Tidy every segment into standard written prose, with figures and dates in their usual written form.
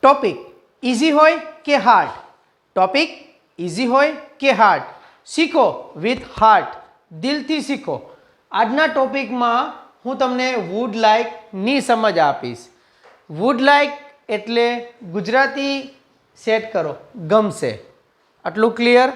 Topic easy હોય કે hard? Topic easy હોય કે હાર્ડ? શીખો વિથ હાર્ટ, દિલથી શીખો. આજના ટોપિકમાં હું તમને વુડ લાઇકની સમજ આપીશ. વુડ લાઇક એટલે ગુજરાતી સેટ કરો, ગમશે. આટલું ક્લિયર?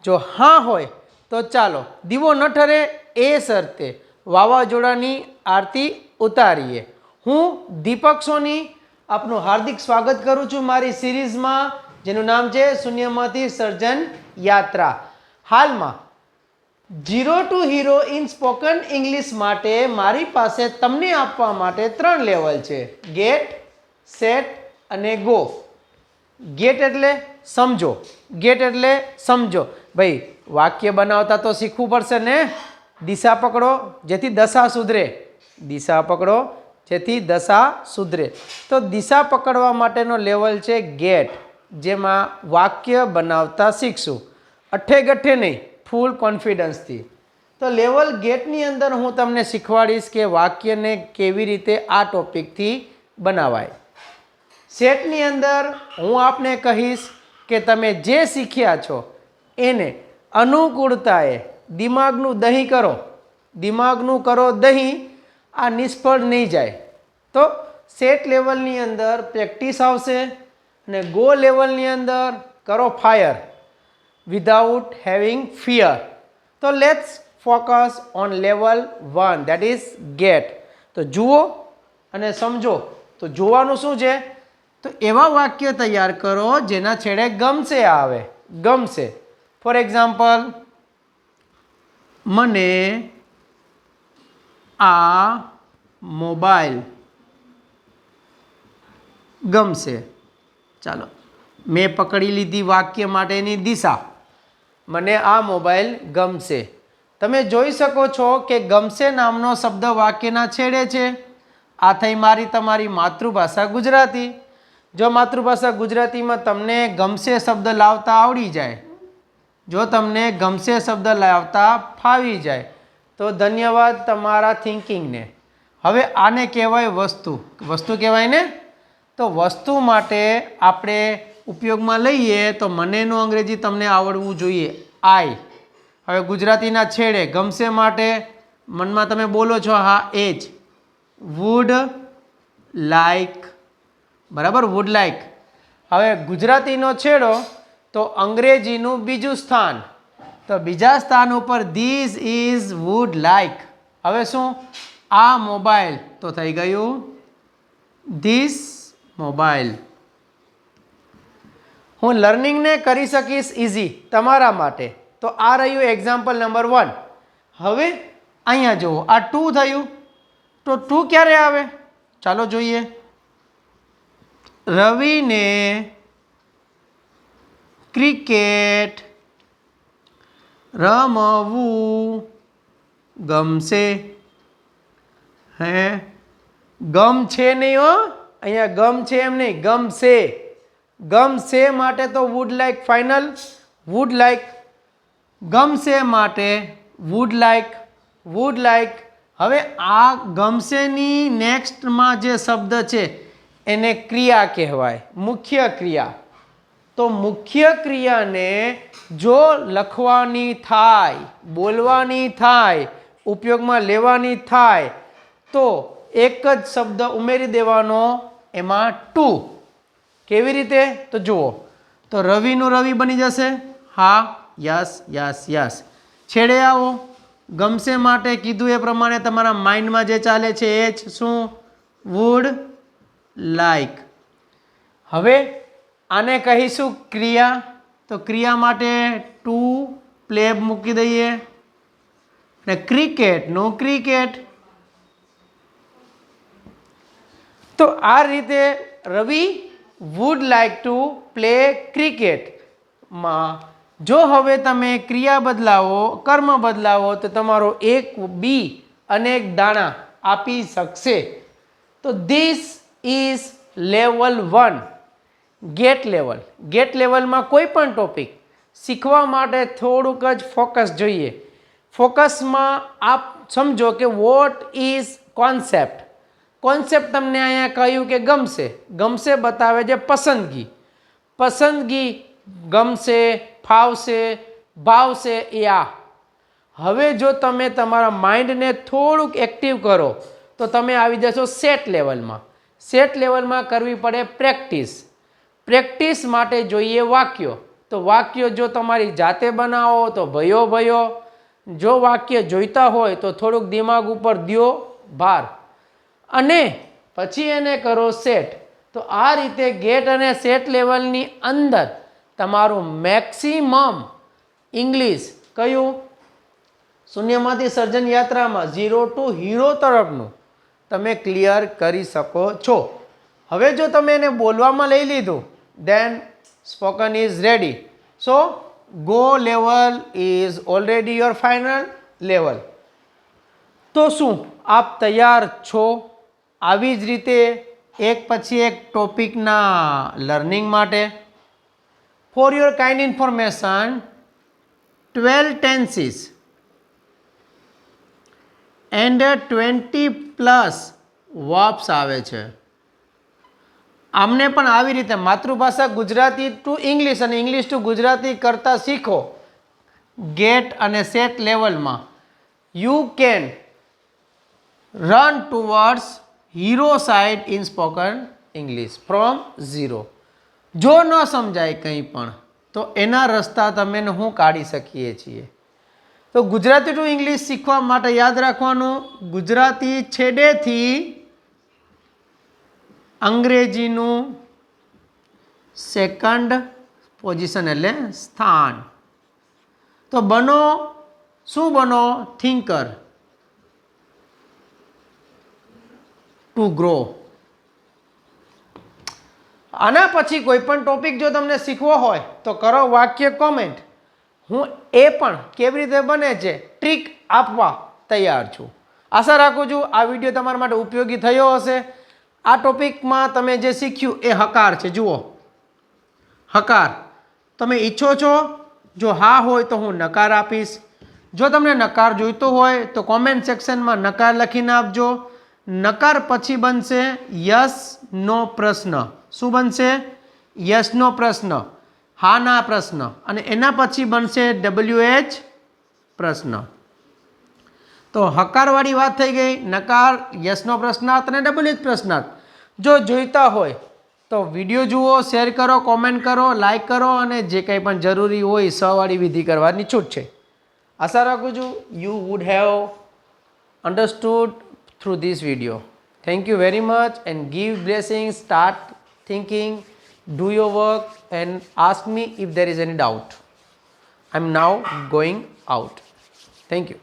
જો હા હોય તો ચાલો દીવો ન ઠરે એ શરતે વાવાઝોડાની આરતી ઉતારીએ. હું દીપક સોની આપનું હાર્દિક સ્વાગત કરું છું મારી સિરીઝમાં, જેનું નામ છે શૂન્યમાંથી સર્જન યાત્રા. હાલમાં 0 to hero in spoken English માટે મારી પાસે તમને આપવા માટે 3 લેવલ છે: ગેટ, સેટ અને ગો. ગેટ એટલે સમજો, ગેટ એટલે સમજો. ભાઈ વાક્ય બનાવતા તો શીખવું પડશે ને. દિશા પકડો જેથી દશા સુધરે, દિશા પકડો જેથી દશા સુધરે. તો દિશા પકડવા માટેનો લેવલ છે ગેટ, જેમાં વાક્ય બનાવતા શીખશું, અઠ્ઠે ગઠ્ઠે નહીં, ફૂલ કોન્ફિડન્સથી. તો લેવલ ગેટની અંદર હું તમને શીખવાડીશ કે વાક્યને કેવી રીતે આ ટોપિકથી બનાવાય. સેટની અંદર હું આપને કહીશ કે તમે જે શીખ્યા છો એને અનુકૂળતાએ દિમાગનું દહીં કરો, દિમાગનું કરો દહીં, આ નિષ્ફળ નહીં જાય. તો સેટ લેવલની અંદર પ્રેક્ટિસ આવશે અને ગો લેવલની અંદર કરો ફાયર વિધાઉટ હેવિંગ ફિયર. તો let's focus on level 1, that is gate. તો જુઓ અને સમજો. તો જોવાનું શું છે? તો એવા વાક્ય તૈયાર કરો જેના છેડે ગમશે આવે, ગમશે. ફોર એક્ઝામ્પલ, મને આ મોબાઈલ ગમશે. ચાલો, મેં પકડી લીધી વાક્ય માટેની દિશા, મને આ મોબાઈલ ગમશે. તમે જોઈ શકો છો કે ગમશે નામનો શબ્દ વાક્યના છેડે છે. આ થઈ મારી તમારી માતૃભાષા ગુજરાતી. જો માતૃભાષા ગુજરાતીમાં તમને ગમશે શબ્દ લાવતા આવડી જાય, જો તમને ગમશે શબ્દ લાવતા ફાવી જાય, તો ધન્યવાદ તમારા થિંકિંગને. હવે આને કહેવાય વસ્તુ. વસ્તુ કહેવાય ને. તો વસ્તુ માટે આપણે ઉપયોગમાં લઈએ તો મનેનું અંગ્રેજી તમને આવડવું જોઈએ, આઈ. હવે ગુજરાતીના છેડે ગમશે માટે મનમાં તમે બોલો છો હા એ જ, વુડ લાઈક. બરાબર, વુડ લાઈક. હવે ગુજરાતીનો છેડો તો અંગ્રેજીનું બીજું સ્થાન, તો બીજા સ્થાન ઉપર ધીસ ઇઝ વુડ લાઈક. હવે શું? આ મોબાઈલ તો થઈ ગયું ધીસ મોબાઈલ. હું લર્નિંગને કરી શકીશ ઇઝી તમારા માટે. તો આ રહ્યું એક્ઝામ્પલ નંબર 1. હવે અહીંયા જુઓ, આ 2 થયું. તો 2 ક્યારે આવે? ચાલો જોઈએ. રવિને ક્રિકેટ રમવું ગમશે. હે, ગમ છે નહીં હો, અહીંયા ગમ છે એમ નહીં, ગમશે. ગમશે માટે તો would like final, would like. ગમશે માટે વુડ લાઈક, વુડ લાઈક. હવે આ ગમશેની નેક્સ્ટમાં જે શબ્દ છે એને ક્રિયા કહેવાય, મુખ્ય ક્રિયા. તો મુખ્ય ક્રિયાને જો લખવાની થાય, બોલવાની થાય, ઉપયોગમાં લેવાની થાય તો એક જ શબ્દ ઉમેરી દેવાનો, એમાં ટુ. કેવી રીતે? તો જુઓ. તો રવિનું રવિ બની જશે. હા, યસ યસ યસ. છેડે આવો. ગમશે માટે કીધું એ પ્રમાણે તમારા માઇન્ડમાં જે ચાલે છે એ જ શું? Would like. હવે આને કહીશું ક્રિયા. તો ક્રિયા માટે ટુ પ્લે મૂકી દઈએ ને ક્રિકેટનું ક્રિકેટ. તો આ રીતે રવિ વુડ લાઈક ટુ પ્લે ક્રિકેટમાં જો હવે તમે ક્રિયા બદલાવો, કર્મ બદલાવો તો તમારો એક બી અને એક દાણા આપી શકશે. તો this is level 1, gate level. Gate લેવલમાં કોઈ પણ ટોપિક શીખવા માટે થોડુંક જ ફોકસ જોઈએ. ફોકસમાં આપ સમજો કે વોટ ઇઝ કોન્સેપ્ટ. કોન્સેપ્ટ તમને અહીંયા કહ્યું કે ગમશે, ગમશે બતાવે છે પસંદગી, પસંદગી ગમશે, ફાવશે, ભાવશે એ આ. હવે જો તમે તમારા માઇન્ડને થોડુંક એક્ટિવ કરો તો તમે આવી જશો સેટ લેવલમાં. સેટ લેવલમાં કરવી પડે પ્રેક્ટિસ. પ્રેક્ટિસ માટે જોઈએ વાક્યો. તો વાક્યો જો તમારી જાતે બનાવો તો ભયો ભયો, જો વાક્ય જોઈતા હોય તો થોડુંક દિમાગ ઉપર દ્યો ભાર અને પછી એને કરો સેટ. તો આ રીતે ગેટ અને સેટ લેવલની અંદર તમારું મેક્સિમમ ઇંગ્લિશ કયું શૂન્યમાંથી સર્જન યાત્રામાં 0 ટુ હીરો તરફનું તમે ક્લિયર કરી શકો છો. હવે જો તમે એને બોલવામાં લઈ લીધું then spoken is ready. So go level is already your final level. તો શું આપ તૈયાર છો આવી જ રીતે એક પછી એક ટોપિકના લર્નિંગ માટે? For your kind information 12 tenses and 20+ verbs આવે છે. આમને પણ આવી રીતે માતૃભાષા ગુજરાતી ટુ ઇંગ્લિશ અને ઇંગ્લિશ ટુ ગુજરાતી કરતાં શીખો ગેટ અને સેટ લેવલમાં. You can run towards hero side in spoken English from 0. જો ન સમજાય કંઈ પણ તો એના રસ્તા તમે હું કાઢી શકીએ છીએ. તો ગુજરાતી ટુ ઇંગ્લિશ શીખવા માટે યાદ રાખવાનું ગુજરાતી છેડેથી અંગ્રેજીનું સેકન્ડ પોઝિશન એટલે સ્થાન. તો બનો શું બનો? Thinker two grow. આના પછી કોઈ પણ ટોપિક જો તમને શીખવો હોય તો કરો વાક્ય કોમેન્ટ. હું એ પણ કેવી રીતે બને છે ટ્રીક આપવા તૈયાર છું. આશા રાખું છું આ વિડીયો તમારા માટે ઉપયોગી થયો હશે. આ ટોપિકમાં તમે જે શીખ્યું એ હકાર છે. જુઓ હકાર તમે ઈચ્છો છો? જો હા હોય તો હું નકાર આપીશ. જો તમને નકાર જોઈતો હોય તો કોમેન્ટ સેક્શનમાં નકાર લખીને આપજો. નકાર પછી બનશે યસ નો પ્રશ્ન. શું બનશે? યસનો પ્રશ્ન, હા ના પ્રશ્ન અને એના પછી બનશે WH પ્રશ્ન. તો હકારવાળી વાત થઈ ગઈ. નકાર, યસનો પ્રશ્નાર્થ અને WH પ્રશ્નાર્થ. જો જોઈતા હોય તો વિડીયો જુઓ, શેર કરો, કોમેન્ટ કરો, લાઈક કરો અને જે કંઈ પણ જરૂરી હોય સવાળી વિધિ કરવાની છૂટ છે. આશા રાખું છું you would have understood through this video. Thank you very much and give blessing. Start thinking, do your work and ask me if there is any doubt. I'm now going out. Thank you.